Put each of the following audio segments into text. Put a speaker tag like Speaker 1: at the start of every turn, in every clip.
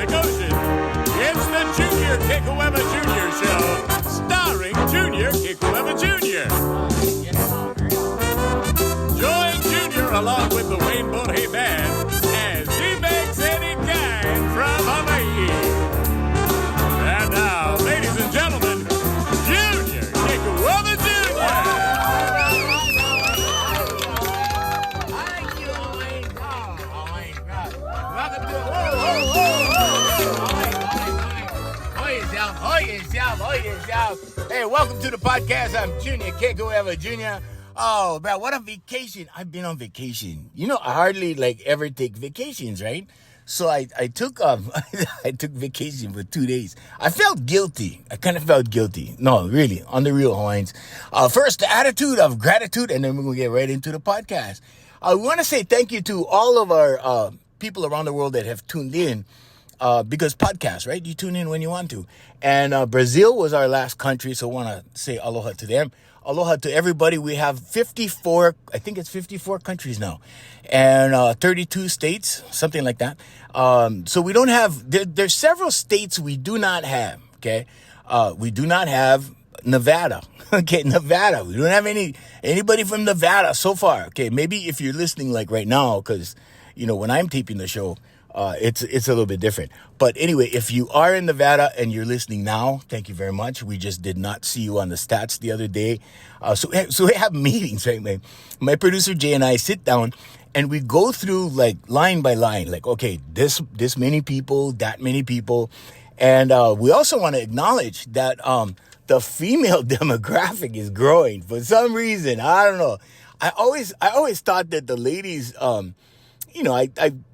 Speaker 1: Pacific Ocean. It's the Junior Kekuewa Jr. Show, starring Junior Kekuewa Jr. Join Junior along with the Wayne Borhe Band as he makes any kind from Hawaii. And now, ladies and gentlemen, Junior Kekuewa Jr.
Speaker 2: Hey, welcome to the podcast. I'm Junior Kekuewa Jr. Oh, man, what a vacation. I've been on vacation. You know, I hardly ever take vacations, right? So I took I took vacation for 2 days. I felt guilty. I kind of felt guilty. No, really, on the real, Hawaiians. First, the attitude of gratitude, and then we're going to get right into the podcast. I want to say thank you to all of our people around the world that have tuned in. Because podcasts, right? You tune in when you want to. And Brazil was our last country, so I want to say aloha to them. Aloha to everybody. We have 54, I think it's 54 countries now. And 32 states, something like that. So we don't have, there's several states we do not have, okay? We do not have Nevada. Okay, Nevada. We don't have anybody from Nevada so far. Okay, maybe if you're listening right now, because, when I'm taping the show, it's a little bit different. But anyway, if you are in Nevada and you're listening now, thank you very much. We just did not see you on the stats the other day. So we have meetings, right? My producer Jay and I sit down and we go through line by line, okay, this many people, that many people. And we also want to acknowledge that the female demographic is growing for some reason. I don't know. I always thought that the ladies, I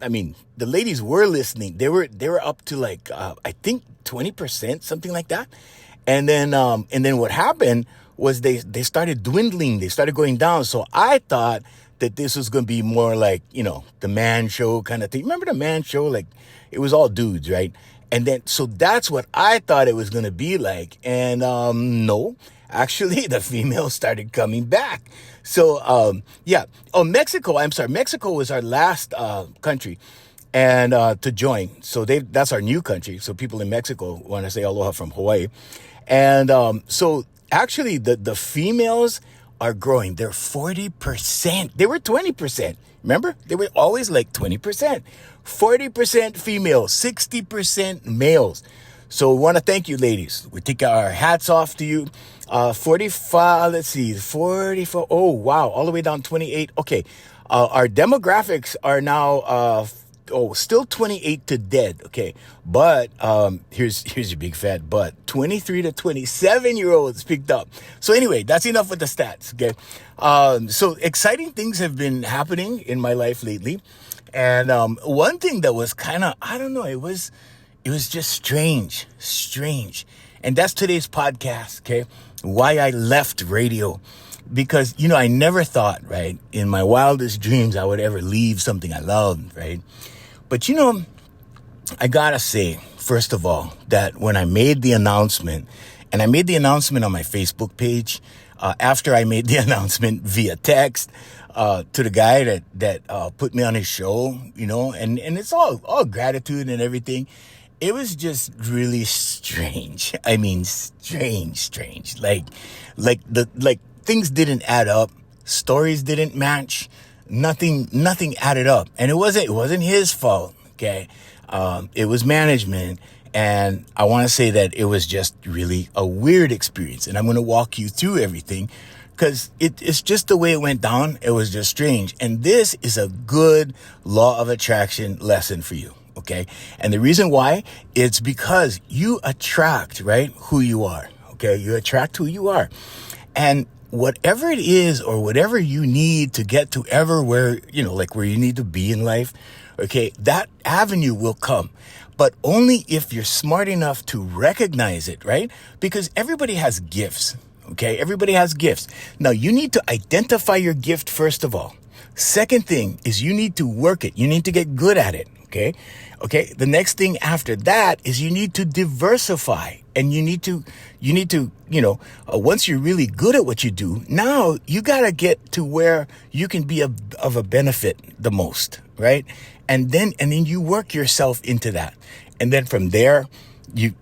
Speaker 2: mean, the ladies were listening. They were up to I think 20%, something like that. And then what happened was they started dwindling. They started going down. So I thought that this was going to be more the man show kind of thing. Remember the man show? It was all dudes, right? And then, so that's what I thought it was going to be like. And, no, actually the females started coming back. So, yeah. Oh, Mexico. I'm sorry. Mexico was our last, country and, to join. So that's our new country. So people in Mexico want to say aloha from Hawaii. And, so actually the females are growing. They're 40%. They were 20%. Remember? They were always 20%. 40% females, 60% males. So we want to thank you, ladies. We take our hats off to you. 45, let's see, 44. Oh, wow. All the way down 28. Okay. Our demographics are now, still 28 to dead. Okay. But, here's your big fat but 23 to 27-year-olds picked up. So anyway, that's enough with the stats. Okay. So exciting things have been happening in my life lately. And, one thing that was kind of, I don't know, it was just strange. And that's today's podcast. Okay. Why I left radio. Because, I never thought, right, in my wildest dreams, I would ever leave something I loved, right? But, I gotta say, first of all, that when I made the announcement, and I made the announcement on my Facebook page, after I made the announcement via text, to the guy that put me on his show, and it's all gratitude and everything. It was just really strange. I mean, strange. Things didn't add up. Stories didn't match. Nothing added up. And it wasn't his fault. Okay. It was management. And I want to say that it was just really a weird experience. And I'm going to walk you through everything because it's just the way it went down. It was just strange. And this is a good law of attraction lesson for you. Okay. And the reason why, it's because you attract, right, who you are. Okay. You attract who you are. And whatever it is or whatever you need to get to where you need to be in life. Okay. That avenue will come, but only if you're smart enough to recognize it, right? Because everybody has gifts. Okay. Everybody has gifts. Now you need to identify your gift first of all. Second thing is you need to work it. You need to get good at it. Okay. The next thing after that is you need to diversify, and you need to, once you're really good at what you do, now you got to get to where you can be of a benefit the most. right? And then you work yourself into that. And then from there, you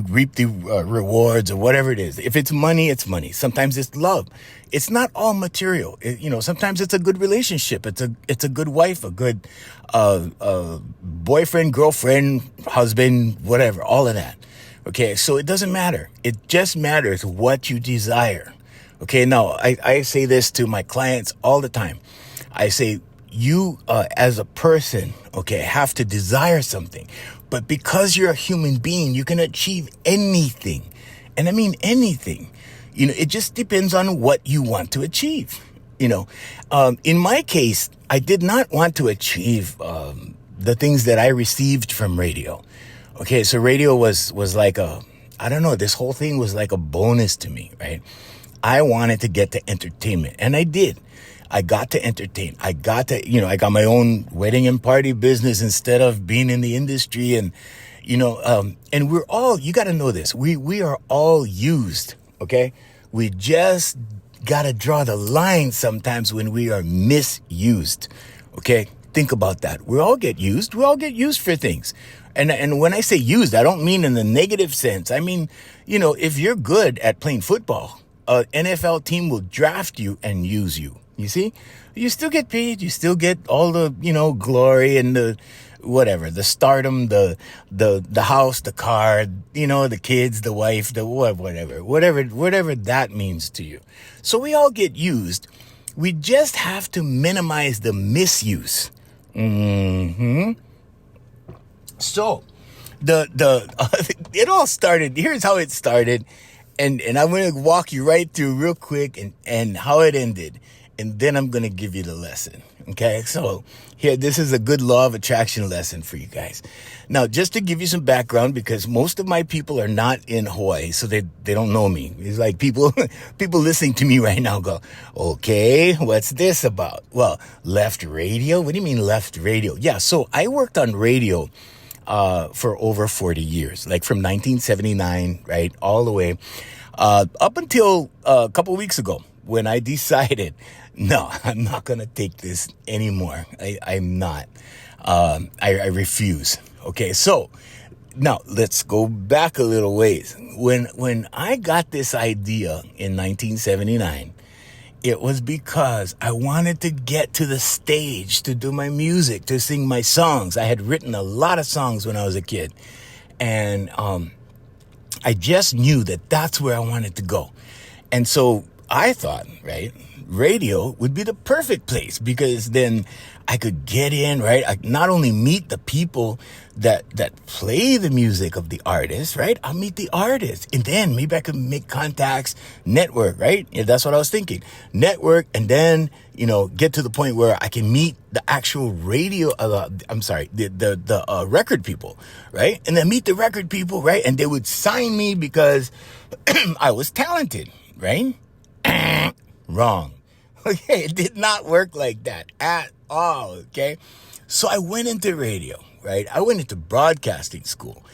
Speaker 2: reap the rewards or whatever it is. If it's money, it's money. Sometimes it's love. It's not all material. Sometimes it's a good relationship. It's a good wife, a good boyfriend, girlfriend, husband, whatever, all of that. Okay, so it doesn't matter. It just matters what you desire. Okay, now I say this to my clients all the time. I say, you as a person, okay, have to desire something. But because you're a human being, you can achieve anything. And I mean anything. It just depends on what you want to achieve. In my case, I did not want to achieve the things that I received from radio. Okay, so radio was like this whole thing was like a bonus to me, right? I wanted to get to entertainment, and I did. I got to entertain. I got my own wedding and party business instead of being in the industry. And, and we're all, you got to know this. We are all used. Okay. We just got to draw the line sometimes when we are misused. Okay. Think about that. We all get used. We all get used for things. And when I say used, I don't mean in the negative sense. I mean, if you're good at playing football, an NFL team will draft you and use you. You see, you still get paid. You still get all the, glory and the whatever, the stardom, the house, the car, the kids, the wife, the whatever that means to you. So we all get used. We just have to minimize the misuse. So it all started. Here's how it started. And I'm going to walk you right through real quick and how it ended. And then I'm going to give you the lesson. Okay. So here, this is a good law of attraction lesson for you guys. Now, just to give you some background, because most of my people are not in Hawaii, so they don't know me. It's like people listening to me right now go, okay, what's this about? Well, left radio. What do you mean left radio? Yeah. So I worked on radio, for over 40 years, like from 1979, right? All the way, up until a couple of weeks ago when I decided, no, I'm not going to take this anymore. I'm not. I refuse. Okay. So now let's go back a little ways. When I got this idea in 1979, it was because I wanted to get to the stage to do my music, to sing my songs. I had written a lot of songs when I was a kid. And I just knew that that's where I wanted to go. And so I thought, right, radio would be the perfect place, because then I could get in, right? I not only meet the people that play the music of the artist, right? I'll meet the artist, and then maybe I could make contacts, network, right? Yeah, that's what I was thinking. Network, and then, get to the point where I can meet the actual radio, the record people, right? And then meet the record people, right? And they would sign me because I was talented, right? Wrong. Okay, it did not work like that at all, okay? So I went into radio, right? I went into broadcasting school,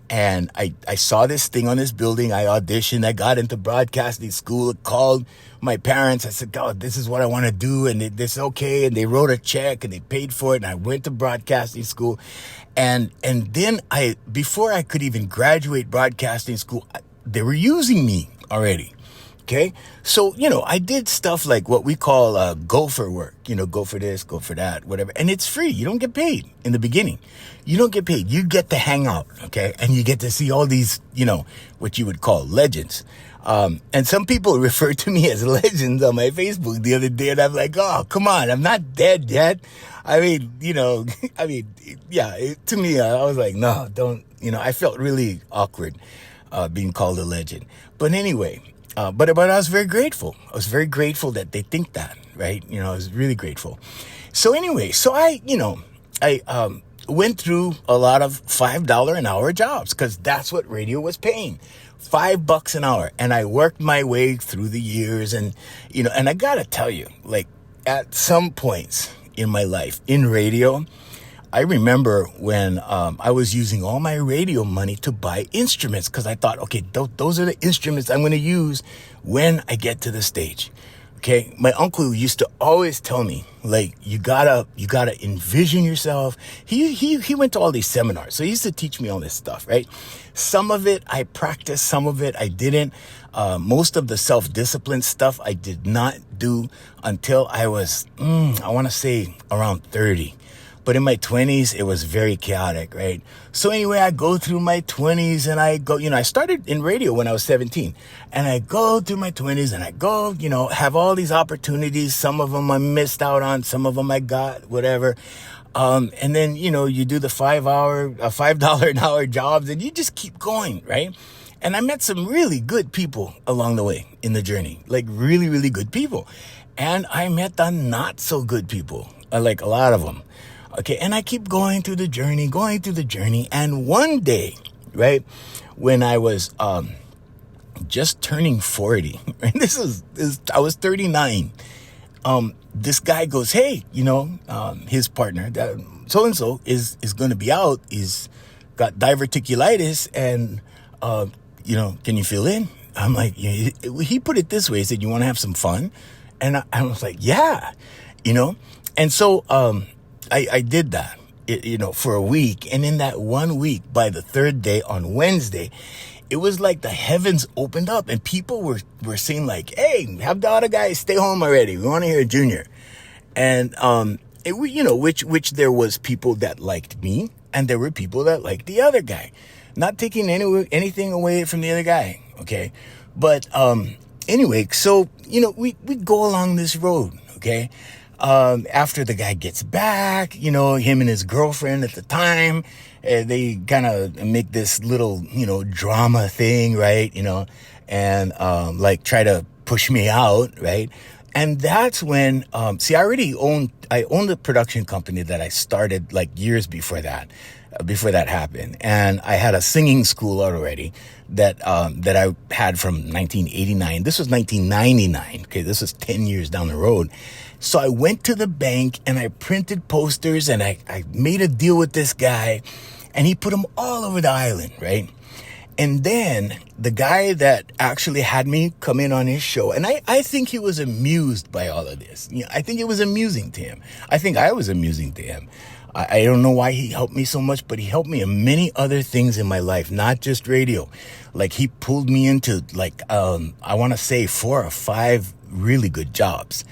Speaker 2: and I saw this thing on this building. I auditioned. I got into broadcasting school. I called my parents. I said, God, this is what I want to do, and this is okay. And they wrote a check, and they paid for it, and I went to broadcasting school. And then before I could even graduate broadcasting school, they were using me already. Okay. So, I did stuff like what we call gopher work, go for this, go for that, whatever. And it's free. You don't get paid in the beginning. You don't get paid. You get to hang out. Okay. And you get to see all these, what you would call legends. And some people refer to me as legends on my Facebook the other day. And I'm like, oh, come on. I'm not dead yet. I mean, to me, I was like, no, don't, I felt really awkward being called a legend. But anyway. But I was very grateful. I was very grateful that they think that, right? I was really grateful. So anyway, I went through a lot of $5 an hour jobs, because that's what radio was paying, $5 an hour. And I worked my way through the years, and I gotta tell you, like, at some points in my life in radio, I remember when I was using all my radio money to buy instruments, because I thought, okay, those are the instruments I'm going to use when I get to the stage. Okay, my uncle used to always tell me, like, you gotta envision yourself. He went to all these seminars, so he used to teach me all this stuff, right? Some of it I practiced, some of it I didn't. Most of the self-discipline stuff I did not do until I was, I want to say around 30. But in my 20s, it was very chaotic, right? So anyway, I go through my 20s and I go, I started in radio when I was 17. And I go through my 20s and I go, have all these opportunities. Some of them I missed out on. Some of them I got, whatever. And then, you do the $5 an hour jobs and you just keep going, right? And I met some really good people along the way in the journey, like really, really good people. And I met the not so good people, like a lot of them. Okay, and I keep going through the journey. And one day, right, when I was just turning 40, right, I was 39. This guy goes, hey, his partner, so-and-so is going to be out. He's got diverticulitis and, can you fill in? I'm like, he put it this way. He said, you want to have some fun? And I was like, yeah, and so, I did that, for a week. And in that 1 week, by the third day on Wednesday, it was like the heavens opened up and people were saying like, hey, have the other guys stay home already. We want to hear Junior. And, which there was people that liked me and there were people that liked the other guy, not taking anything away from the other guy. Okay. But, anyway, so, we go along this road. Okay. After the guy gets back, him and his girlfriend at the time, they kind of make this little, drama thing, right? And, try to push me out, right? And that's when, I owned a production company that I started like years before that happened. And I had a singing school already that I had from 1989. This was 1999. Okay. This was 10 years down the road. So I went to the bank and I printed posters and I made a deal with this guy and he put them all over the island, right? And then the guy that actually had me come in on his show, and I think he was amused by all of this. I think it was amusing to him. I think I was amusing to him. I don't know why he helped me so much, but he helped me in many other things in my life, not just radio. Like he pulled me into I want to say 4 or 5 really good jobs.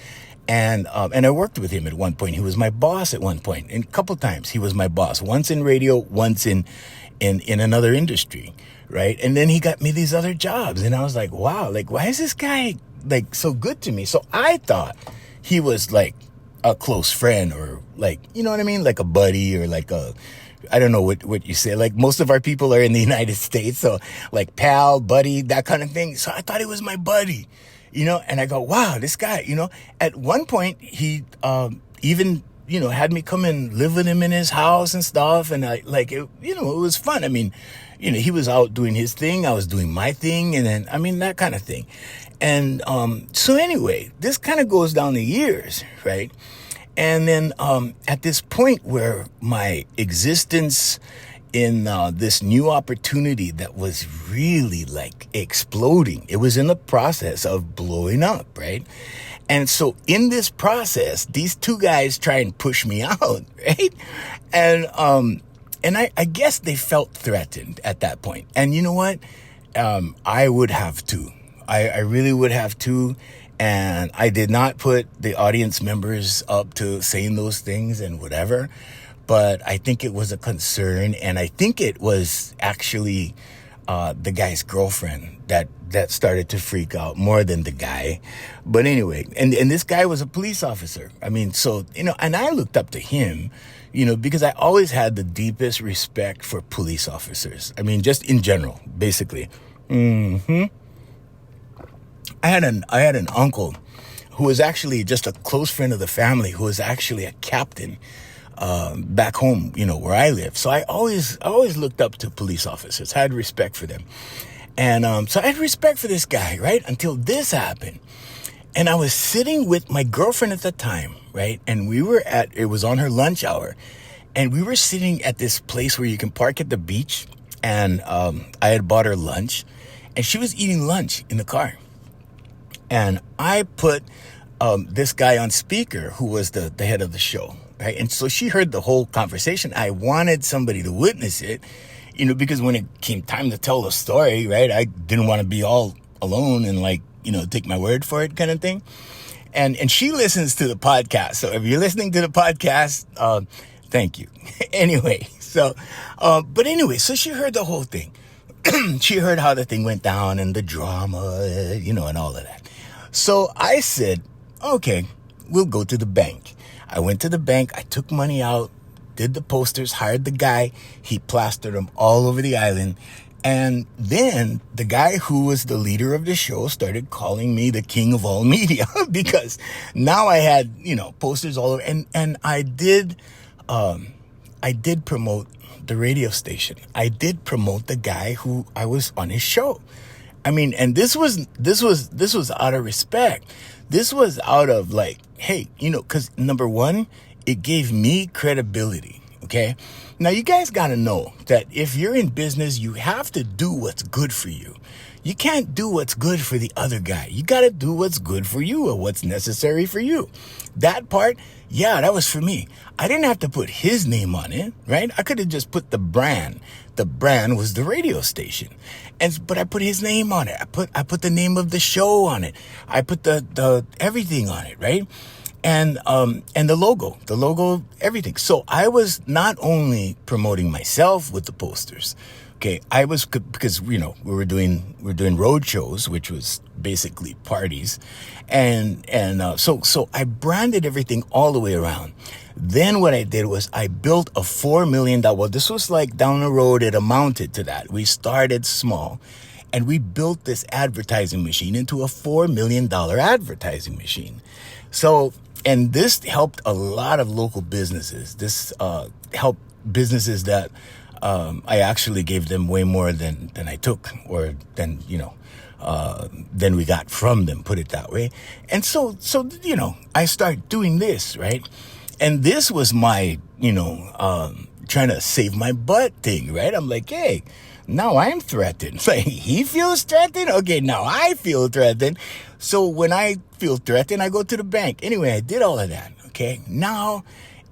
Speaker 2: And I worked with him at one point. He was my boss at one point. And a couple times he was my boss, once in radio, once in another industry. Right. And then he got me these other jobs. And I was like, wow, like, why is this guy like so good to me? So I thought he was like a close friend or like, you know what I mean? Like a buddy or like I don't know what you say. Like most of our people are in the United States. So like pal, buddy, that kind of thing. So I thought he was my buddy. And I go, wow, this guy, at one point he, even, had me come and live with him in his house and stuff. And it was fun. I mean, he was out doing his thing. I was doing my thing. And then, that kind of thing. And, so anyway, this kind of goes down the years, right? And then, at this point where my existence in this new opportunity that was really like exploding. It was in the process of blowing up, right? And so in this process, these 2 guys try and push me out, right? And I guess they felt threatened at that point. And you know what? I would have too. I really would have too. And I did not put the audience members up to saying those things and whatever. But I think it was a concern, and I think it was actually the guy's girlfriend that started to freak out more than the guy. But anyway, and this guy was a police officer. I mean, so, and I looked up to him, because I always had the deepest respect for police officers. I mean, just in general, basically. I had an uncle who was actually just a close friend of the family, who was actually a captain back home, where I live. So I always looked up to police officers. I had respect for them. And so I had respect for this guy, right? Until this happened. And I was sitting with my girlfriend at the time, right? And it was on her lunch hour. And we were sitting at this place where you can park at the beach. And I had bought her lunch. And she was eating lunch in the car. And I put this guy on speaker who was the head of the show, right? And so she heard the whole conversation. I wanted somebody to witness it, because when it came time to tell the story, right, I didn't want to be all alone and take my word for it kind of thing. And she listens to the podcast. So if you're listening to the podcast, thank you. Anyway, so she heard the whole thing. She heard how the thing went down and the drama, and all of that. So I said, okay, we'll go to the bank. I went to the bank. I took money out, did the posters, hired the guy. He plastered them all over the island. And then the guy who was the leader of the show started calling me the king of all media because now I had, posters all over. And I did promote the radio station. I did promote the guy who I was on his show. I mean, and this was out of respect. This was out of hey, because number one, it gave me credibility. Okay. Now you guys got to know that if you're in business, you have to do what's good for you. You can't do what's good for the other guy. You got to do what's good for you or what's necessary for you. That part, yeah, that was for me. I didn't have to put his name on it, right? I could have just put the brand. The brand was the radio station. But I put his name on it. I put the name of the show on it. I put the everything on it, right? And the logo, everything. So I was not only promoting myself with the posters. Okay. I was, because, we were doing road shows, which was basically parties. So I branded everything all the way around. Then what I did was I built a $4 million, well, this was down the road, it amounted to that. We started small and we built this advertising machine into a $4 million advertising machine. So, and this helped a lot of local businesses. This helped businesses that I actually gave them way more than I took, or than we got from them, put it that way. And so I started doing this, right? And this was my, trying to save my butt thing, right? I'm like, hey, now I'm threatened. He feels threatened? Okay, now I feel threatened. So when I feel threatened, I go to the bank. Anyway, I did all of that, okay? Now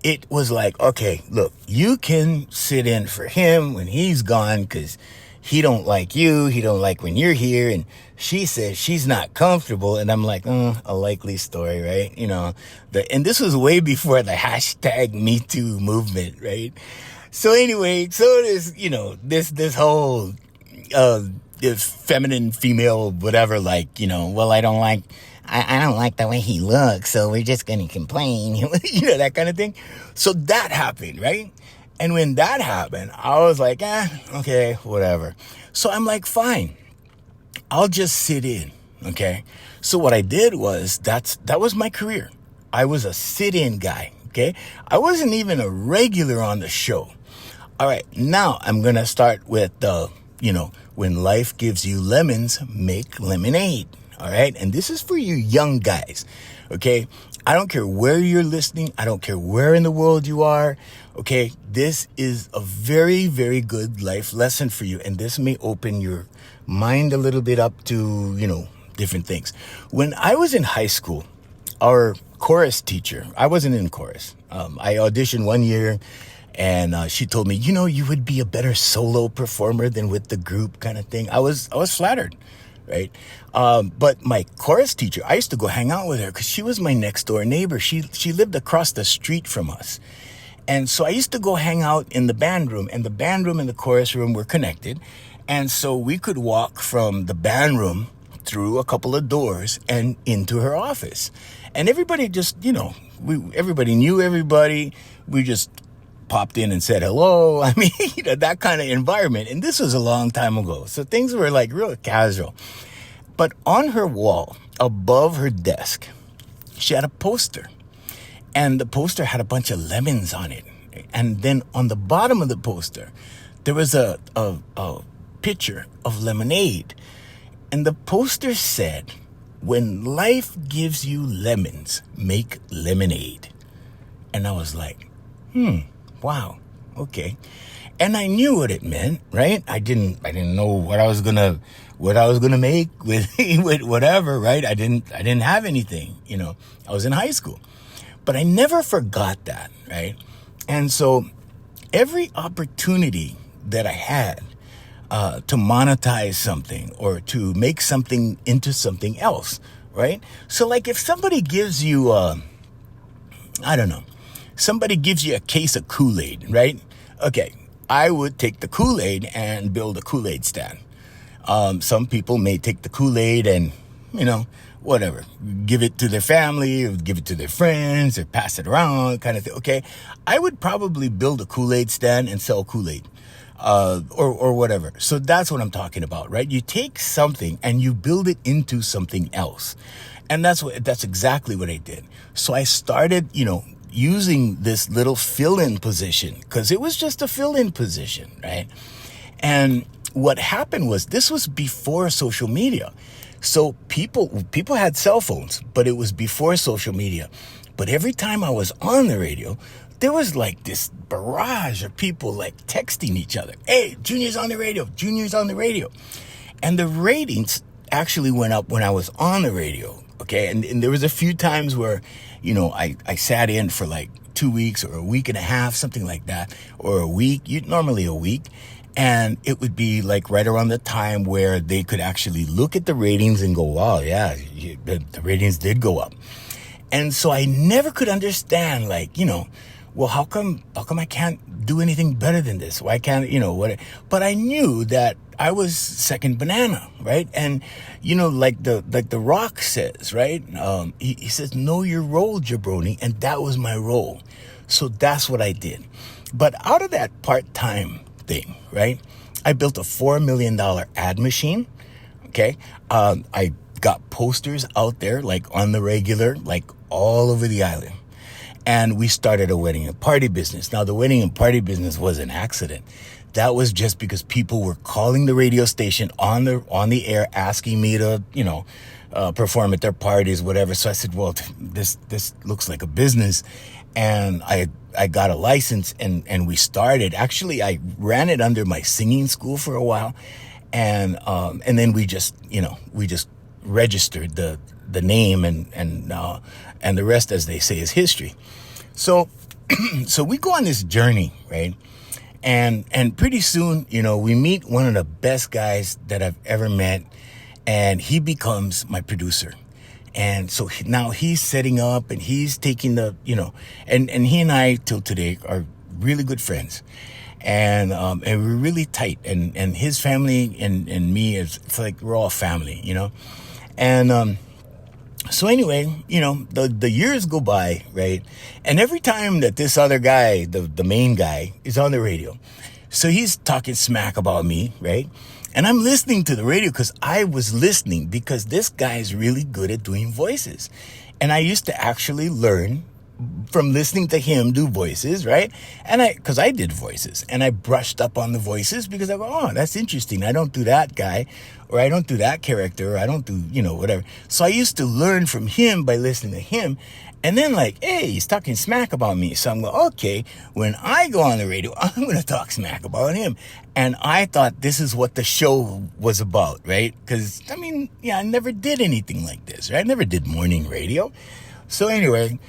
Speaker 2: it was okay, look, you can sit in for him when he's gone because he don't like you. He don't like when you're here. And she says she's not comfortable. And I'm like, a likely story, right? And this was way before the hashtag Me Too movement, right? So anyway, so there's, this whole, this feminine, female, whatever, well, I don't like the way he looks, so we're just going to complain, that kind of thing. So that happened, right? And when that happened, I was like, okay, whatever. So I'm like, fine, I'll just sit in, okay? So what I did was, that was my career. I was a sit-in guy, okay? I wasn't even a regular on the show. All right, now I'm going to start with when life gives you lemons, make lemonade. All right. And this is for you young guys. Okay. I don't care where you're listening. I don't care where in the world you are. Okay. This is a very, very good life lesson for you. And this may open your mind a little bit up to, different things. When I was in high school, our chorus teacher, I wasn't in chorus. I auditioned one year. And she told me, you would be a better solo performer than with the group kind of thing. I was flattered, right? But my chorus teacher, I used to go hang out with her because she was my next door neighbor. She lived across the street from us. And so I used to go hang out in the band room, and the band room and the chorus room were connected. And so we could walk from the band room through a couple of doors and into her office. And everybody just, everybody knew everybody. We just popped in and said hello. I mean, that kind of environment. And this was a long time ago. So things were real casual. But on her wall, above her desk, she had a poster. And the poster had a bunch of lemons on it. And then on the bottom of the poster, there was a picture of lemonade. And the poster said, when life gives you lemons, make lemonade. And I was like, wow, okay. And I knew what it meant, right? I didn't know what I was gonna make with with whatever, right? I didn't have anything, I was in high school. But I never forgot that, right? And so every opportunity that I had to monetize something or to make something into something else, right? So like if somebody gives you, somebody gives you a case of Kool-Aid, right? Okay, I would take the Kool-Aid and build a Kool-Aid stand. Some people may take the Kool-Aid and, whatever, give it to their family or give it to their friends or pass it around kind of thing. Okay, I would probably build a Kool-Aid stand and sell Kool-Aid. Or whatever. So that's what I'm talking about, right? You take something and you build it into something else. And that's exactly what I did. So I started, using this little fill-in position because it was just a fill-in position, right? And what happened was this was before social media. So people had cell phones, but it was before social media. But every time I was on the radio, there was like this barrage of people like texting each other. Hey, Junior's on the radio. Junior's on the radio. And the ratings actually went up when I was on the radio. Okay. And there was a few times where, I sat in for like 2 weeks or a week and a half, something like that, or a week, normally a week. And it would be like right around the time where they could actually look at the ratings and go, wow, yeah, the ratings did go up. And so I never could understand, like, well, how come I can't do anything better than this? Why can't, what? But I knew that I was second banana, right? And, like the Rock says, right? He says, know your role, jabroni. And that was my role. So that's what I did. But out of that part-time thing, right? I built a $4 million ad machine. Okay. I got posters out there, like on the regular, like all over the island. And we started a wedding and party business. Now, the wedding and party business was an accident. That was just because people were calling the radio station on the air, asking me to, perform at their parties, whatever. So I said, well, this looks like a business. And I got a license and we started. Actually, I ran it under my singing school for a while. And then we just registered the name and the rest, as they say, is history. So we go on this journey, right? And pretty soon, we meet one of the best guys that I've ever met, and he becomes my producer. And so now he's setting up and he's taking the, and he and I till today are really good friends. And we're really tight, and his family and me, it's like we're all family, and, so anyway, the years go by, right? And every time that this other guy, the main guy, is on the radio, so he's talking smack about me, right? And I'm listening to the radio because I was listening because this guy is really good at doing voices. And I used to actually learn from listening to him do voices, right? And because I did voices and I brushed up on the voices because I go, oh, that's interesting. I don't do that guy, or I don't do that character, or I don't do, whatever. So I used to learn from him by listening to him. And then like, hey, he's talking smack about me. So I'm going, okay, when I go on the radio, I'm going to talk smack about him. And I thought this is what the show was about, right? Because, I never did anything like this, right? I never did morning radio. So anyway,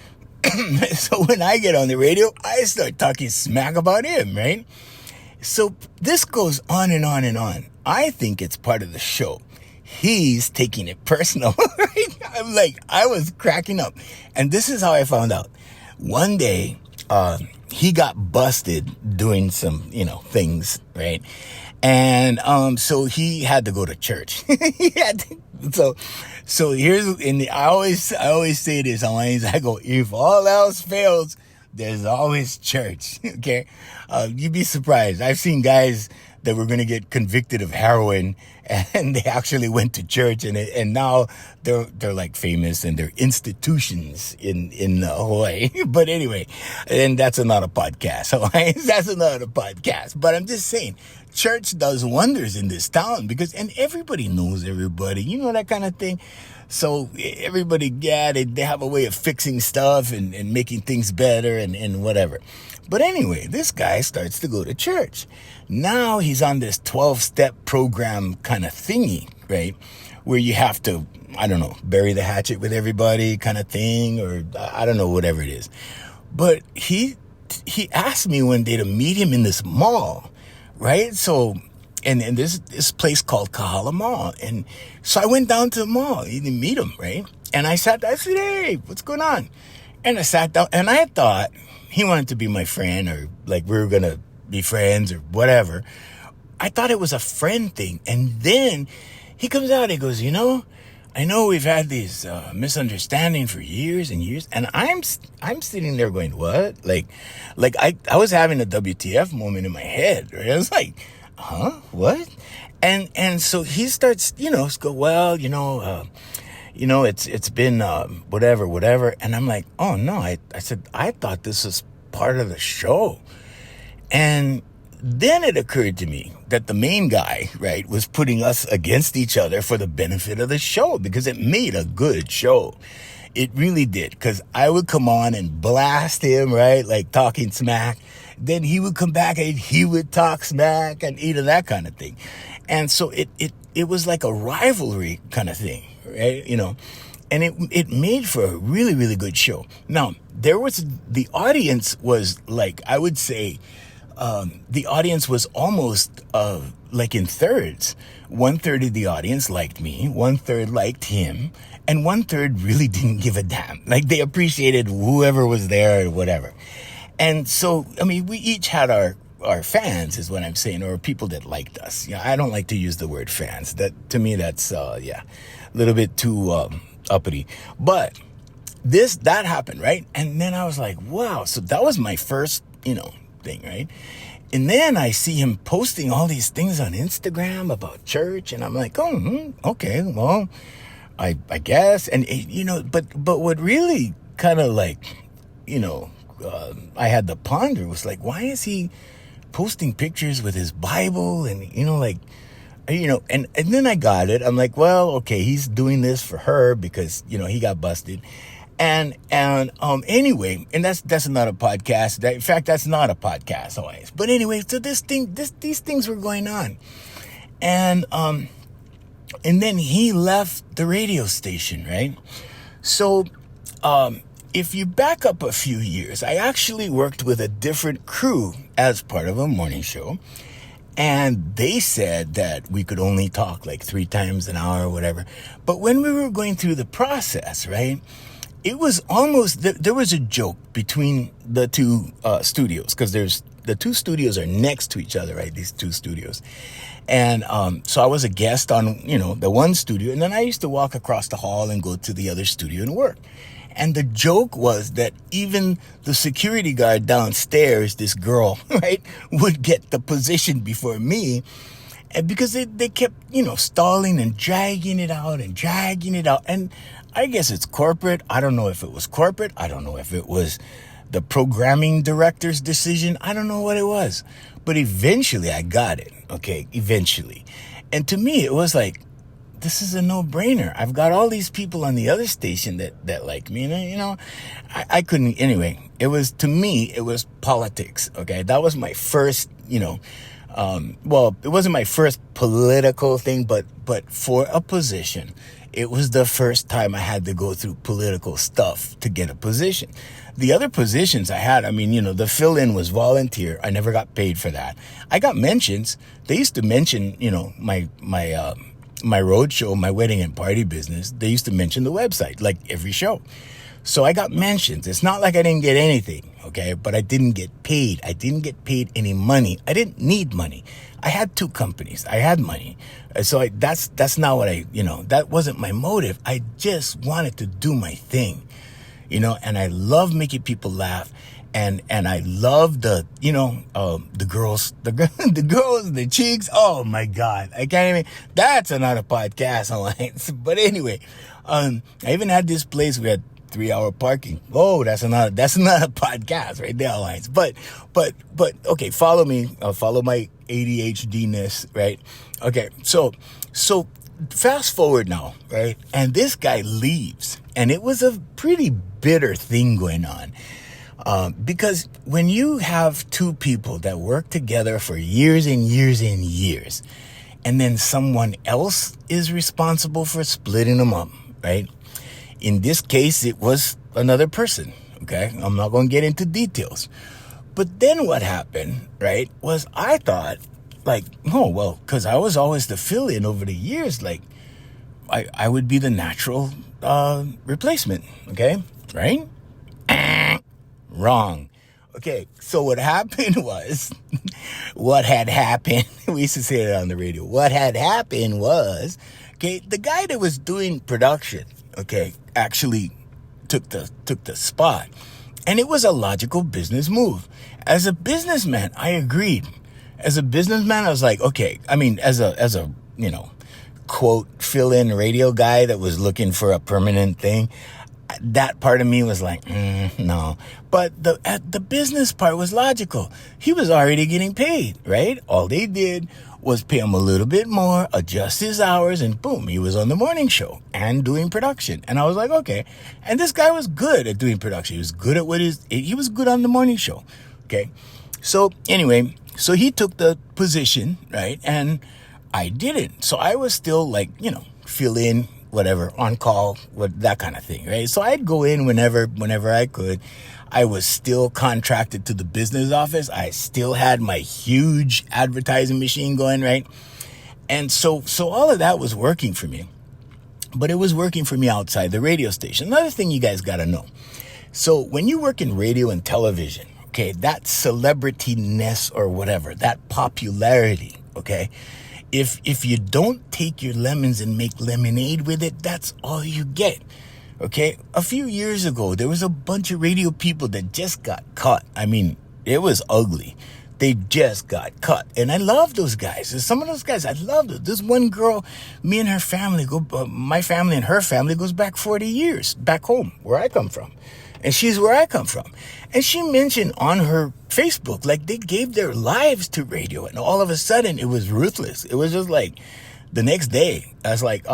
Speaker 2: so when I get on the radio, I start talking smack about him, right? So this goes on and on and on. I think it's part of the show. He's taking it personal, right? I'm like, I was cracking up. And this is how I found out. One day, he got busted doing some, things, right? And so he had to go to church. So here's, and I always say this always. I go, if all else fails, there's always church. Okay, you'd be surprised. I've seen guys that were going to get convicted of heroin, and they actually went to church, and now they're like famous, and they're institutions in Hawaii. But anyway, and that's another podcast. Hawaii, that's another podcast. But I'm just saying, church does wonders in this town and everybody knows everybody, you know, that kind of thing. So everybody, yeah, they have a way of fixing stuff and making things better and whatever. But anyway, this guy starts to go to church. Now he's on this 12-step program kind of thingy, right? Where you have to, I don't know, bury the hatchet with everybody kind of thing, or I don't know, whatever it is. But he asked me one day to meet him in this mall, right? So, and there's this place called Kahala Mall. And so I went down to the mall to meet him, right? And I said, hey, what's going on? And I sat down, and I thought he wanted to be my friend, or like we were going to be friends or whatever. I thought it was a friend thing. And then he comes out, he goes, you know, I know we've had these misunderstandings for years and years. And I'm sitting there going, what? Like I was having a WTF moment in my head, right? I was like, huh? What? And so he starts, you know, go, well, it's been whatever. And I'm like, oh no, I said, I thought this was part of the show. And then it occurred to me that the main guy, right, was putting us against each other for the benefit of the show, because it made a good show. It really did, because I would come on and blast him, right, like talking smack. Then he would come back and he would talk smack and that kind of thing. And so it was like a rivalry kind of thing, right, you know. And it made for a really, really good show. Now, the audience was like, I would say, the audience was almost like in thirds. 1/3 of the audience liked me, 1/3 liked him, and 1/3 really didn't give a damn. Like, they appreciated whoever was there or whatever. And so, I mean, we each had our fans, is what I'm saying, or people that liked us. Yeah, I don't like to use the word fans. That, to me, that's a little bit too uppity. But that happened, right? And then I was like, wow. So that was my first, thing, right? And then I see him posting all these things on Instagram about church, and I'm like, okay, well, I guess. And but what really kind of like, I had to ponder was like, why is he posting pictures with his Bible and and then I got it. I'm like, well, okay, he's doing this for her because he got busted. And anyway, and that's not a podcast. In fact, that's not a podcast always. But anyway, so these things were going on. And then he left the radio station, right? So, if you back up a few years, I actually worked with a different crew as part of a morning show. And they said that we could only talk like 3 times an hour or whatever. But when we were going through the process, right? It was almost, there was a joke between the two studios, because the two studios are next to each other, right? These two studios. And so I was a guest on, the one studio, and then I used to walk across the hall and go to the other studio and work. And the joke was that even the security guard downstairs, this girl, right, would get the position before me. And because they kept, stalling and dragging it out. And I guess it's corporate. I don't know if it was corporate. I don't know if it was the programming director's decision. I don't know what it was. But eventually I got it. Okay, eventually. And to me, it was like, this is a no-brainer. I've got all these people on the other station that like me. And, I couldn't. Anyway, to me, it was politics. Okay, that was my first, well, it wasn't my first political thing, but for a position, it was the first time I had to go through political stuff to get a position. The other positions I had, the fill-in was volunteer. I never got paid for that. I got mentions. They used to mention, my road show, my wedding and party business. They used to mention the website, like every show. So I got mentions. It's not like I didn't get anything, okay? But I didn't get paid. I didn't get paid any money. I didn't need money. I had 2 companies. I had money. So that's not what that wasn't my motive. I just wanted to do my thing, and I love making people laugh. And I love the girls, the cheeks. Oh my God. I can't even, that's another podcast. But anyway, I even had this place, we had 3-hour parking. Oh, that's not a podcast right there, Alliance. But okay, follow me. Follow my ADHD-ness, right? Okay, so fast forward now, right? And this guy leaves, and it was a pretty bitter thing going on. Because when you have two people that work together for years and years and years, and then someone else is responsible for splitting them up, right? In this case, it was another person, okay? I'm not going to get into details. But then what happened, right, was I thought, like, oh, well, because I was always the fill-in over the years, like, I would be the natural replacement, okay? Right? Wrong. Okay, so what happened was, we used to say it on the radio, what had happened was, okay, the guy that was doing production, okay, actually took the spot. And it was a logical business move. As a businessman, I agreed. As a businessman, I was like, okay, I mean, as a quote, fill-in radio guy that was looking for a permanent thing, that part of me was like, no. But the business part was logical. He was already getting paid, right? All they did was pay him a little bit more, adjust his hours, and boom, he was on the morning show and doing production. And I was like, okay. And this guy was good at doing production. He was good at he was good on the morning show. Okay. So anyway, so he took the position, right? And I didn't. So I was still like, fill in, whatever, on call, that kind of thing, right? So I'd go in whenever I could. I was still contracted to the business office. I still had my huge advertising machine going, right? And so all of that was working for me. But it was working for me outside the radio station. Another thing you guys got to know. So when you work in radio and television, okay, that celebrity-ness or whatever, that popularity, okay, if you don't take your lemons and make lemonade with it, that's all you get. Okay? A few years ago, there was a bunch of radio people that just got caught. I mean, it was ugly. They just got cut. And I love those guys. Some of those guys, I love them. This one girl, me and her family, my family and her family goes back 40 years, back home, where I come from. And she's where I come from. And she mentioned on her Facebook, like, they gave their lives to radio. And all of a sudden, it was ruthless. It was just like, the next day, I was like,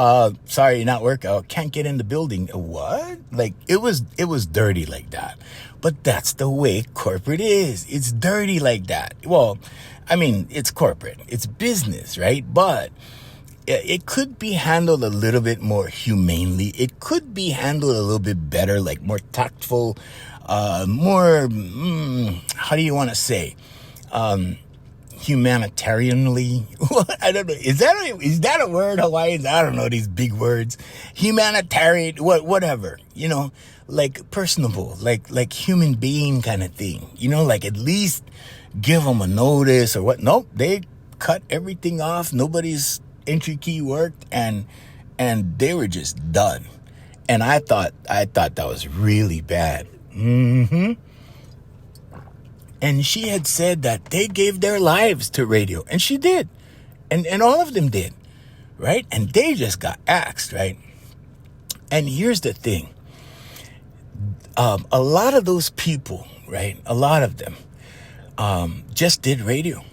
Speaker 2: sorry, you're not working. I can't get in the building. What? Like, it was dirty like that. But that's the way corporate is. It's dirty like that. Well, I mean, it's corporate. It's business, right? But it could be handled a little bit more humanely. It could be handled a little bit better, like more tactful, more, how do you want to say, humanitarianly? I don't know. Is that a word, Hawaiians? I don't know these big words. Humanitarian, whatever, like personable, like human being kind of thing, like at least give them a notice or what. Nope, they cut everything off. Nobody's entry key worked, and they were just done. And I thought that was really bad. And she had said that they gave their lives to radio, and she did, and all of them did, right? And they just got axed, right? And here's the thing: a lot of those people, right? A lot of them just did radio.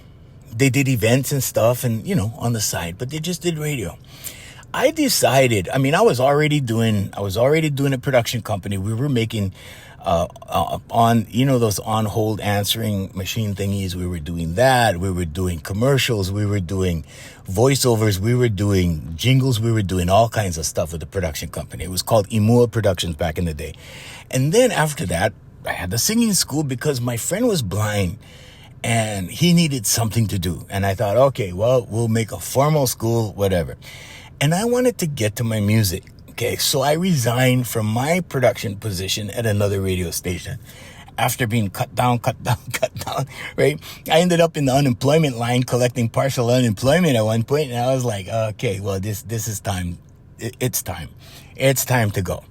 Speaker 2: They did events and stuff and, on the side, but they just did radio. I decided, I was already doing a production company. We were making, those on hold answering machine thingies. We were doing that. We were doing commercials. We were doing voiceovers. We were doing jingles. We were doing all kinds of stuff with the production company. It was called Imua Productions back in the day. And then after that, I had the singing school because my friend was blind. And he needed something to do. And I thought, okay, well, we'll make a formal school, whatever. And I wanted to get to my music. Okay, so I resigned from my production position at another radio station. After being cut down, right? I ended up in the unemployment line collecting partial unemployment at one point. And I was like, okay, well, this is time. It's time. It's time to go.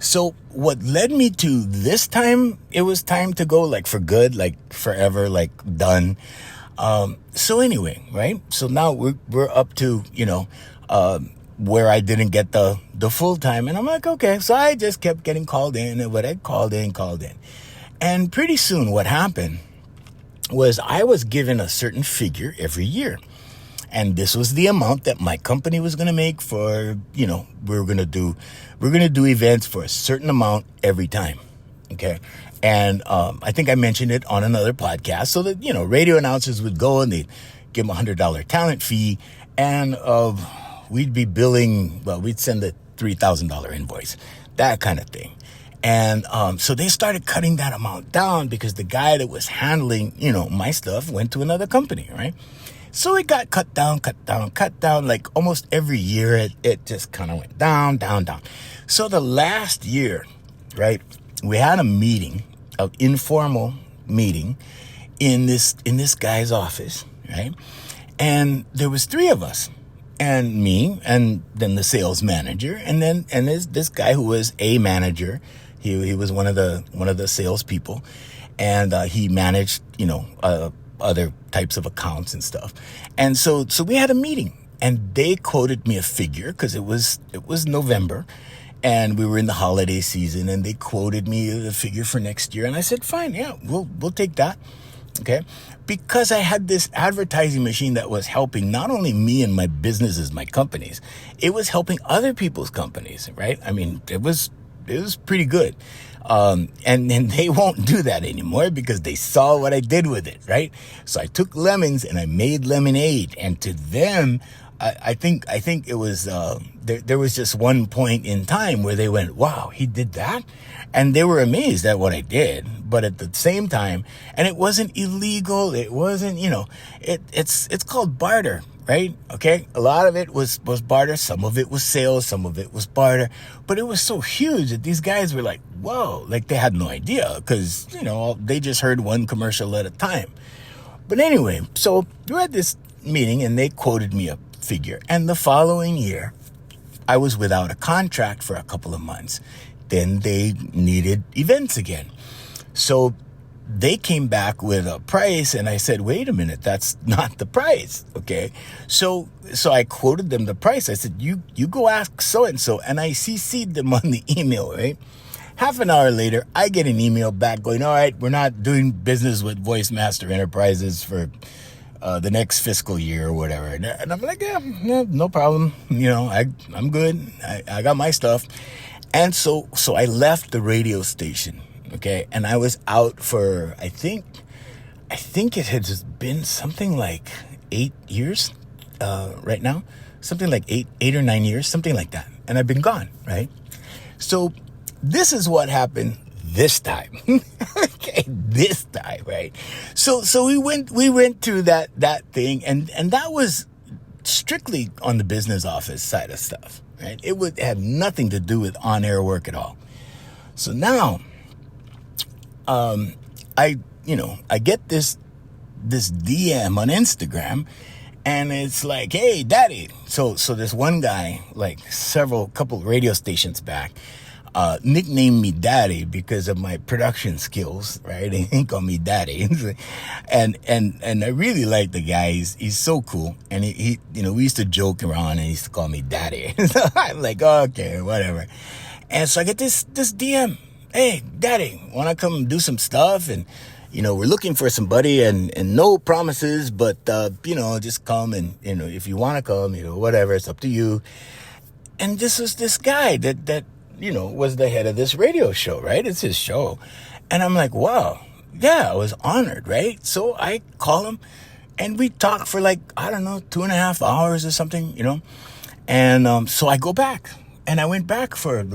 Speaker 2: So what led me to this time, it was time to go, like for good, like forever, like done. So anyway, right? So now we're up to, where I didn't get the full time. And I'm like, okay. So I just kept getting called in, and what I called in. And pretty soon what happened was I was given a certain figure every year. And this was the amount that my company was going to make for, we're going to do events for a certain amount every time. Okay. And I think I mentioned it on another podcast, so that, radio announcers would go and they'd give them $100 talent fee, and we'd be billing, we'd send a $3,000 invoice, that kind of thing. And so they started cutting that amount down because the guy that was handling, my stuff went to another company, right? So it got cut down, like almost every year it just kind of went down. So the last year, right, we had a meeting, an informal meeting in this guy's office, right? And there was 3 of us, and me, and then the sales manager, and this guy who was a manager. He was one of the sales people, and he managed, other types of accounts and stuff. And so we had a meeting, and they quoted me a figure because it was November and we were in the holiday season, and they quoted me a figure for next year. And I said, fine, yeah, we'll take that. Okay. Because I had this advertising machine that was helping not only me and my businesses, my companies, it was helping other people's companies, right? I mean, it was pretty good. And they won't do that anymore because they saw what I did with it, right? So I took lemons and I made lemonade. And to them, I think it was, there was just one point in time where they went, wow, he did that. And they were amazed at what I did. But at the same time, and it wasn't illegal. It wasn't, it's called barter. Right? Okay. A lot of it was barter. Some of it was sales. Some of it was barter. But it was so huge that these guys were like, whoa, like they had no idea because, they just heard one commercial at a time. But anyway, so we had this meeting and they quoted me a figure. And the following year, I was without a contract for a couple of months. Then they needed events again. So they came back with a price, and I said, wait a minute, that's not the price. Okay. So I quoted them the price. I said, you go ask so-and-so, and I CC'd them on the email, right? Half an hour later, I get an email back going, all right, we're not doing business with Voice Master Enterprises for the next fiscal year or whatever. And I'm like, yeah, no problem. I'm good. I got my stuff. And so I left the radio station. Okay. And I was out for, I think it had just been something like 8 years, right now, something like eight or 9 years, something like that. And I've been gone. Right. So this is what happened this time. Okay. This time. Right. So we went through that thing, and that was strictly on the business office side of stuff. Right. It had nothing to do with on-air work at all. So now, I get this DM on Instagram, and it's like, hey, daddy. So this one guy, like couple radio stations back, nicknamed me daddy because of my production skills, right? He called me daddy. and I really like the guy. He's so cool. And he we used to joke around, and he used to call me daddy. So I'm like, okay, whatever. And so I get this DM. Hey, daddy, want to come do some stuff? And, we're looking for somebody, and no promises, but, just come, and, if you want to come, whatever, it's up to you. And this was this guy that was the head of this radio show, right? It's his show. And I'm like, wow, yeah, I was honored, right? So I call him, and we talk for 2.5 hours or something, And, so I go back, and I went back for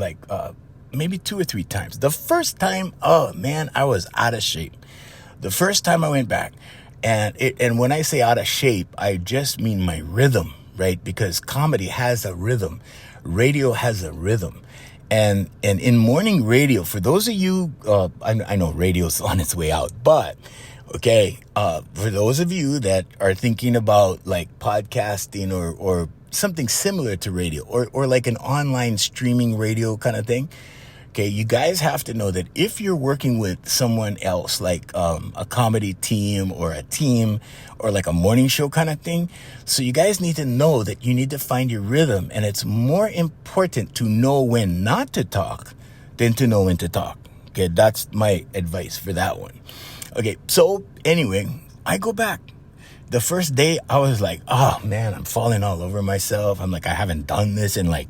Speaker 2: maybe 2 or 3 times. The first time, oh man, I was out of shape. The first time I went back, and when I say out of shape, I just mean my rhythm, right? Because comedy has a rhythm. Radio has a rhythm. And in morning radio, for those of you, I know radio's on its way out, but okay, for those of you that are thinking about podcasting or something similar to radio, or like an online streaming radio kind of thing, Okay, you guys have to know that if you're working with someone else, like a comedy team or a team or like a morning show kind of thing, so you guys need to know that you need to find your rhythm, and it's more important to know when not to talk than to know when to talk. Okay, that's my advice for that one. Okay, so anyway, I go back. The first day, I was like, oh man, I'm falling all over myself. I'm like, I haven't done this in like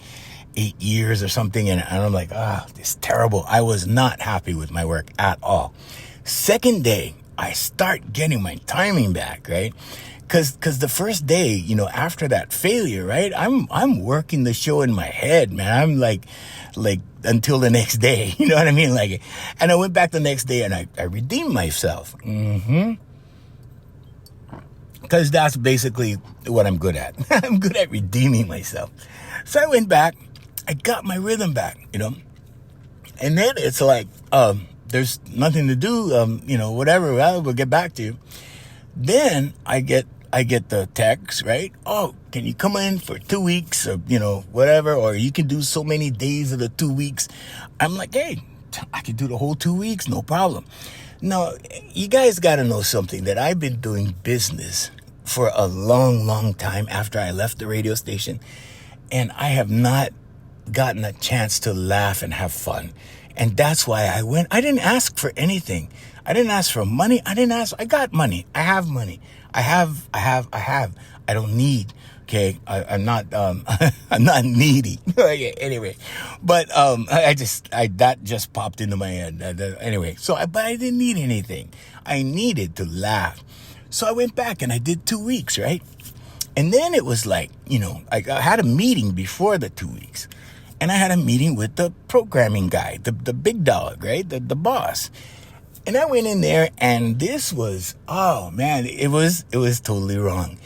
Speaker 2: 8 years or something. And I'm like, this is terrible. I was not happy with my work at all. Second day, I start getting my timing back, right? Cause the first day, after that failure, right? I'm working the show in my head, man. I'm like until the next day, you know what I mean? Like, and I went back the next day and I redeemed myself. Cause that's basically what I'm good at. I'm good at redeeming myself. So I went back, I got my rhythm back, and then it's like, there's nothing to do, whatever, well, we'll get back to you. Then I get the text, right? Oh, can you come in for 2 weeks or, whatever, or you can do so many days of the 2 weeks. I'm like, hey, I can do the whole 2 weeks, no problem. Now, you guys got to know something, that I've been doing business for a long, long time after I left the radio station, and I have not gotten a chance to laugh and have fun. And that's why I went. I didn't ask for anything. I didn't ask for money. I got money. I have money. I have. I don't need. Okay. I'm not, I'm not needy. Okay, anyway, but, that just popped into my head. Anyway, but I didn't need anything. I needed to laugh. So I went back and I did 2 weeks, right? And then it was like, I had a meeting before the 2 weeks. And I had a meeting with the programming guy, the big dog, right? The boss. And I went in there, and this was, oh man, it was totally wrong.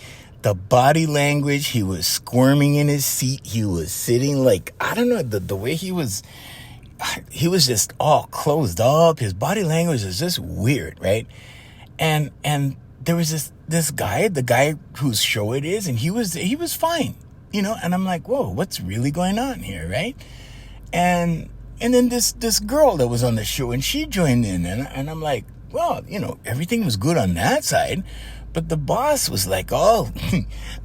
Speaker 2: The body language, he was squirming in his seat. He was sitting like, I don't know, the way he was just all closed up. His body language was just weird, right? And there was this guy, the guy whose show it is, and he was fine, and I'm like, whoa, what's really going on here, right? And then this girl that was on the show, and she joined in, and I'm like, well, everything was good on that side, but the boss was like, oh,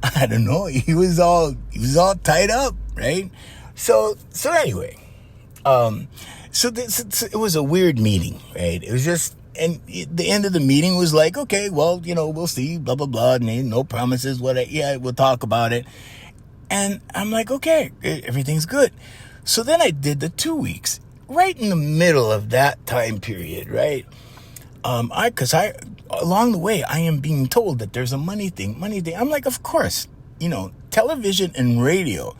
Speaker 2: I don't know, he was all tied up, right? So anyway, so it was a weird meeting, right? It was just, and the end of the meeting was like, okay, well, we'll see, blah, blah, blah, no promises, we'll talk about it. And I'm like, okay, everything's good. So then I did the 2 weeks, right in the middle of that time period, right? Along the way, I am being told that there's a money thing. I'm like, of course, television and radio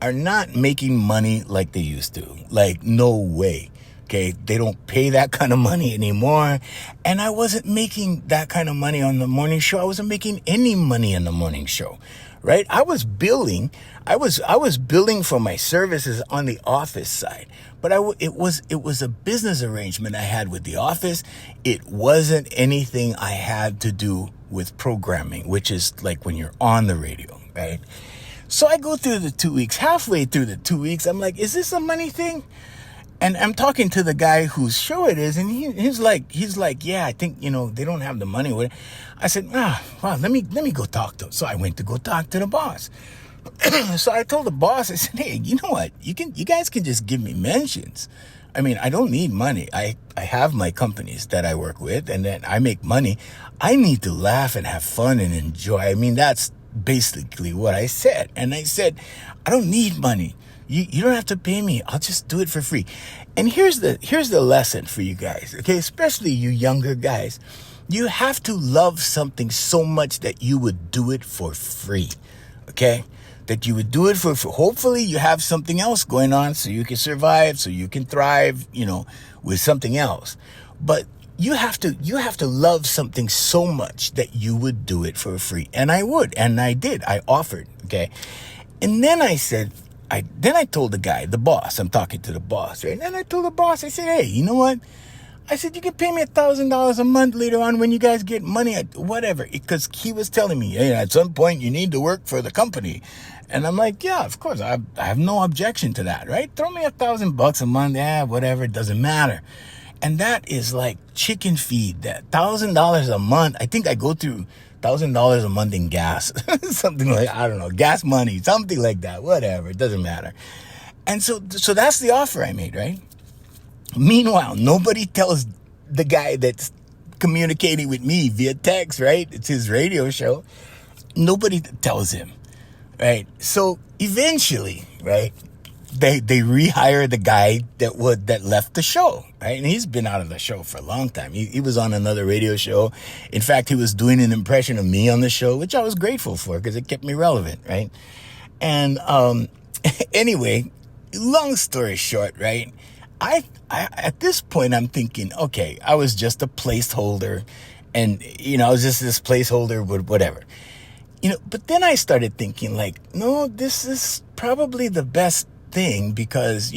Speaker 2: are not making money like they used to. Like, no way. Okay, they don't pay that kind of money anymore. And I wasn't making that kind of money on the morning show. I wasn't making any money on the morning show, right? I was billing for my services on the office side, but it was a business arrangement I had with the office. It wasn't anything I had to do with programming, which is like when you're on the radio, right? So I go through the 2 weeks. Halfway through the 2 weeks, I'm like, is this a money thing? And I'm talking to the guy whose show it is, and he's like, yeah, I think, they don't have the money with it. I said, well, let me go talk to him. So I went to go talk to the boss. So I told the boss, I said, hey, you know what? You guys can just give me mentions. I mean, I don't need money. I have my companies that I work with, and then I make money. I need to laugh and have fun and enjoy. I mean, that's basically what I said. And I said, I don't need money. You don't have to pay me. I'll just do it for free. And here's the lesson for you guys, okay? Especially you younger guys. You have to love something so much that you would do it for free, okay? That you would do it for hopefully you have something else going on so you can survive, so you can thrive, with something else. But you have to love something so much that you would do it for free. And I would, and I did. I offered, okay? And then I said, I told the guy, the boss, I'm talking to the boss, right? And then I told the boss, I said, hey, you know what? I said, you can pay me $1,000 a month later on when you guys get money, whatever. Because he was telling me, hey, at some point you need to work for the company. And I'm like, yeah, of course. I have no objection to that, right? Throw me $1,000 a month. Yeah, whatever. It doesn't matter. And that is like chicken feed. That $1,000 a month. I think I go through $1,000 a month in gas. Something like, I don't know, gas money, something like that. Whatever. It doesn't matter. And so that's the offer I made, right? Meanwhile, nobody tells the guy that's communicating with me via text, right? It's his radio show. Nobody tells him, right? So eventually, right, they rehire the guy that left the show, right? And he's been out of the show for a long time. He was on another radio show. In fact, he was doing an impression of me on the show, which I was grateful for because it kept me relevant, right? And anyway, long story short, right? I at this point I'm thinking, okay, I was just a placeholder, and I was just this placeholder with whatever, But then I started thinking, like, no, this is probably the best thing because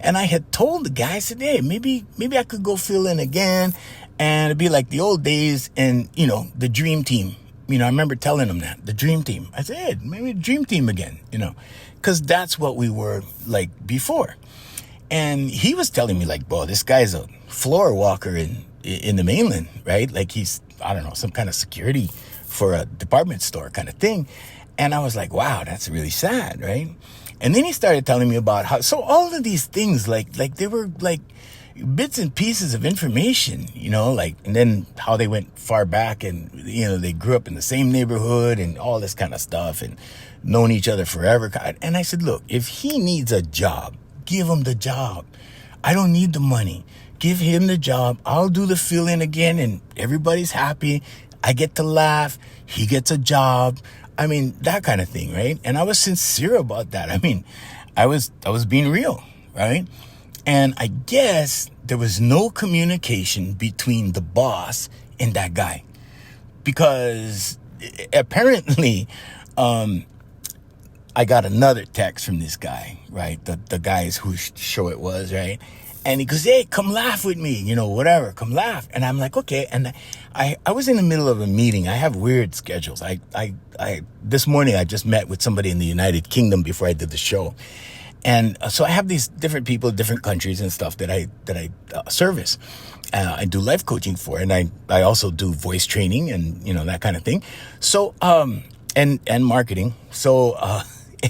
Speaker 2: and I had told the guy, I said, hey, maybe I could go fill in again, and it'd be like the old days, and the dream team. I remember telling him that the dream team. I said, hey, maybe the dream team again, because that's what we were like before. And he was telling me, like, well, this guy's a floor walker in the mainland, right? Like he's, I don't know, some kind of security for a department store kind of thing. And I was like, wow, that's really sad, right? And then he started telling me about how, so all of these things, like they were like bits and pieces of information, like, and then how they went far back and, they grew up in the same neighborhood and all this kind of stuff and known each other forever. And I said, look, if he needs a job, give him the job. I don't need the money. Give him the job. I'll do the fill-in again, and everybody's happy. I get to laugh. He gets a job. I mean, that kind of thing, right? And I was sincere about that. I mean, I was being real, right? And I guess there was no communication between the boss and that guy, because apparently, I got another text from this guy, right? The guys whose show it was, right? And he goes, hey, come laugh with me, whatever, come laugh. And I'm like, okay. And I was in the middle of a meeting. I have weird schedules. This morning I just met with somebody in the United Kingdom before I did the show. And so I have these different people, different countries and stuff that I service. I do life coaching for, and I also do voice training and, that kind of thing. So, and marketing. So,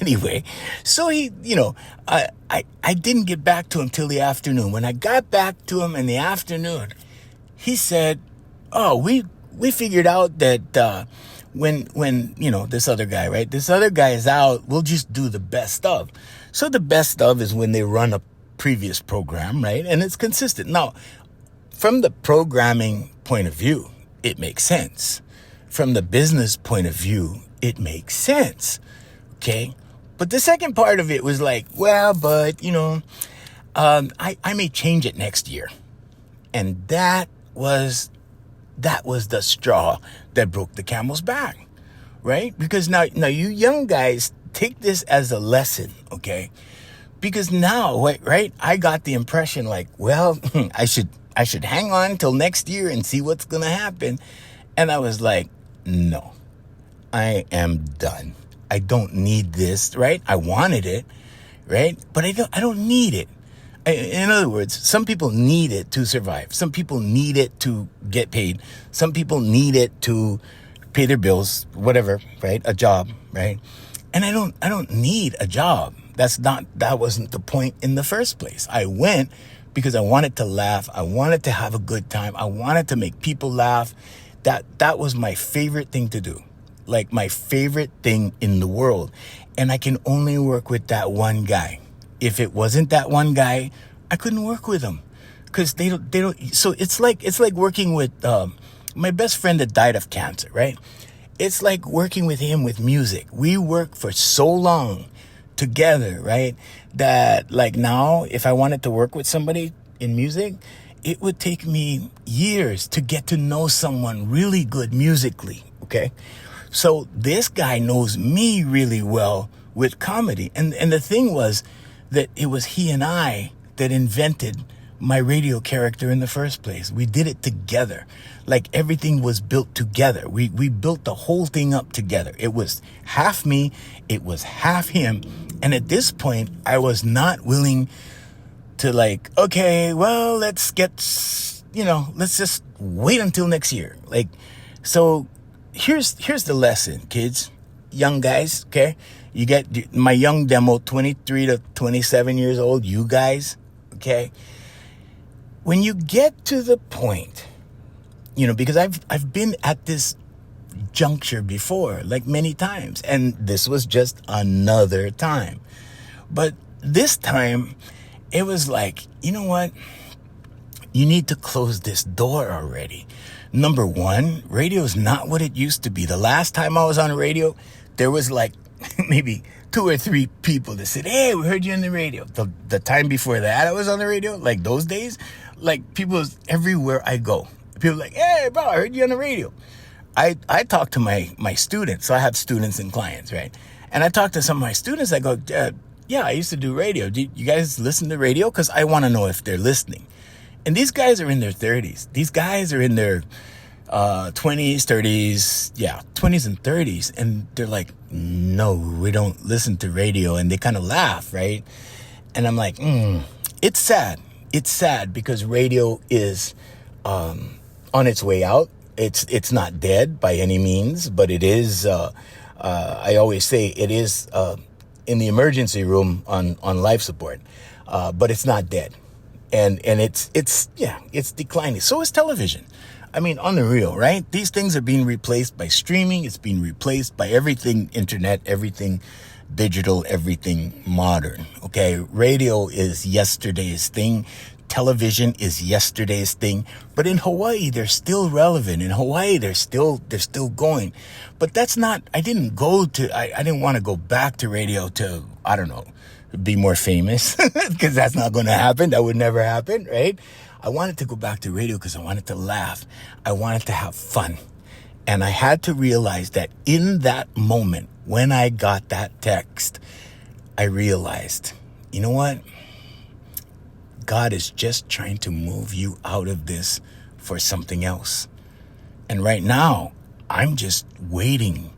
Speaker 2: anyway, so he, I didn't get back to him till the afternoon. When I got back to him in the afternoon, he said, oh, we figured out that, when, this other guy, right? This other guy is out, we'll just do the best of. So the best of is when they run a previous program, right? And it's consistent. Now, from the programming point of view, it makes sense. From the business point of view, it makes sense. Okay. But the second part of it was like, well, but, I may change it next year. And that was the straw that broke the camel's back, right? Because now you young guys take this as a lesson, okay? Because now, right, I got the impression like, well, I should hang on till next year and see what's going to happen. And I was like, no, I am done. I don't need this, right? I wanted it, right? But I don't need it. In other words, some people need it to survive. Some people need it to get paid. Some people need it to pay their bills, whatever, right? A job, right? And I don't need a job. That wasn't the point in the first place. I went because I wanted to laugh. I wanted to have a good time. I wanted to make people laugh. That was my favorite thing to do. Like my favorite thing in the world. And I can only work with that one guy. If it wasn't that one guy, I couldn't work with him, because they don't. So it's like working with my best friend that died of cancer, right? It's like working with him with music. We work for so long together, right? That like now, if I wanted to work with somebody in music, it would take me years to get to know someone really good musically. Okay. So this guy knows me really well with comedy. And the thing was that it was he and I that invented my radio character in the first place. We did it together. Like everything was built together. We built the whole thing up together. It was half me, it was half him. And at this point, I was not willing to like, okay, well, let's just wait until next year. Like, so here's the lesson, kids, young guys, okay? You get my young demo, 23 to 27 years old, you guys, okay? When you get to the point, because I've been at this juncture before, like many times, and this was just another time. But this time, it was like, you know what? You need to close this door already. Number one, radio is not what it used to be. The last time I was on the radio, there was like maybe 2 or 3 people that said, hey, we heard you on the radio. The time before that I was on the radio, like those days, like people everywhere I go. People like, hey, bro, I heard you on the radio. I talk to my students. So I have students and clients, right? And I talk to some of my students. I go, yeah, I used to do radio. Do you guys listen to radio? Because I want to know if they're listening. And these guys are in their 30s. These guys are in their 20s, 30s, 20s and 30s. And they're like, no, we don't listen to radio. And they kind of laugh, right? And I'm like, it's sad. It's sad because radio is on its way out. It's not dead by any means, but it is, I always say it is in the emergency room on life support, but it's not dead. And it's declining. So is television. I mean, on the real, right? These things are being replaced by streaming. It's being replaced by everything internet, everything digital, everything modern. Okay, radio is yesterday's thing. Television is yesterday's thing. But in Hawaii, they're still relevant. In Hawaii, they're still going. But that's not. I didn't want to go back to radio to, I don't know, be more famous, because that's not going to happen. That would never happen, right? I wanted to go back to radio because I wanted to laugh. I wanted to have fun. And I had to realize that in that moment, when I got that text, I realized, you know what? God is just trying to move you out of this for something else. And right now, I'm just waiting,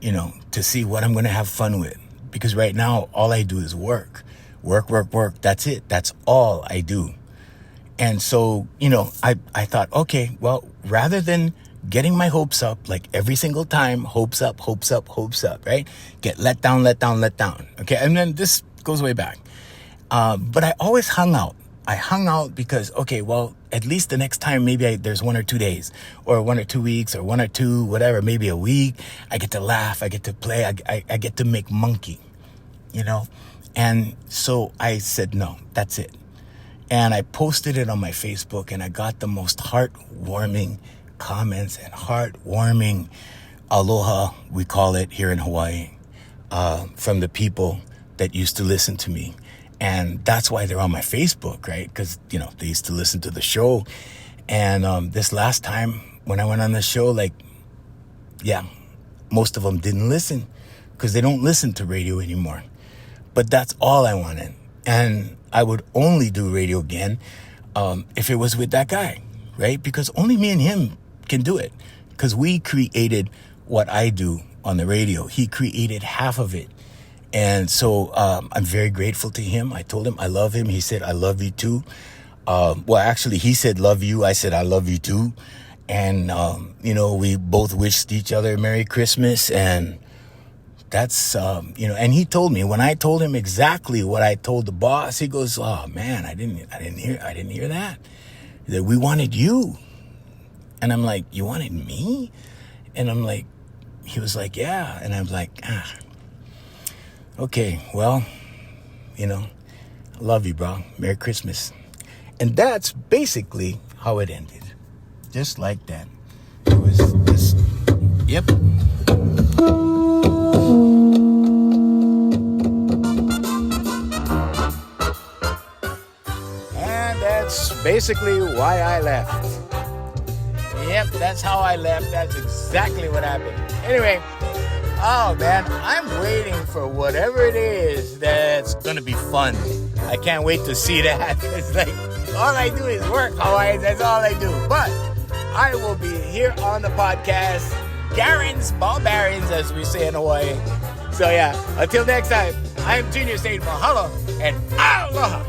Speaker 2: to see what I'm going to have fun with. Because right now, all I do is work. Work. That's it. That's all I do. And so, I thought, okay, well, rather than getting my hopes up, like every single time, hopes up, right? Get let down. Okay, and then this goes way back. But I always hung out. I hung out because, okay, well, at least the next time, maybe there's 1 or 2 days or 1 or 2 weeks or 1 or 2, whatever, maybe a week. I get to laugh. I get to play. I get to make monkey, And so I said, no, that's it. And I posted it on my Facebook, and I got the most heartwarming comments and heartwarming aloha, we call it here in Hawaii, from the people that used to listen to me. And that's why they're on my Facebook, right? Because, they used to listen to the show. And this last time when I went on the show, most of them didn't listen because they don't listen to radio anymore. But that's all I wanted. And I would only do radio again if it was with that guy, right? Because only me and him can do it. Because we created what I do on the radio. He created half of it. And so I'm very grateful to him. I told him I love him. He said, I love you too. Actually, he said, love you. I said, I love you too. And, we both wished each other Merry Christmas. And that's, and he told me, when I told him exactly what I told the boss, he goes, oh man, I didn't hear that. That we wanted you. And I'm like, you wanted me? And I'm like, he was like, yeah. And I'm like, okay, well, I love you, bro. Merry Christmas. And that's basically how it ended. Just like that. It was just, yep. Basically why I left. Yep, that's how I left. That's exactly what happened. Anyway, oh man, I'm waiting for whatever it is that's gonna be fun. I can't wait to see that. It's like All I do is work, Hawaiians. That's all I do. But I will be here on the podcast. Garins, Barbarians, as we say in Hawaii. So yeah, until next time, I'm Junior saying mahalo and aloha.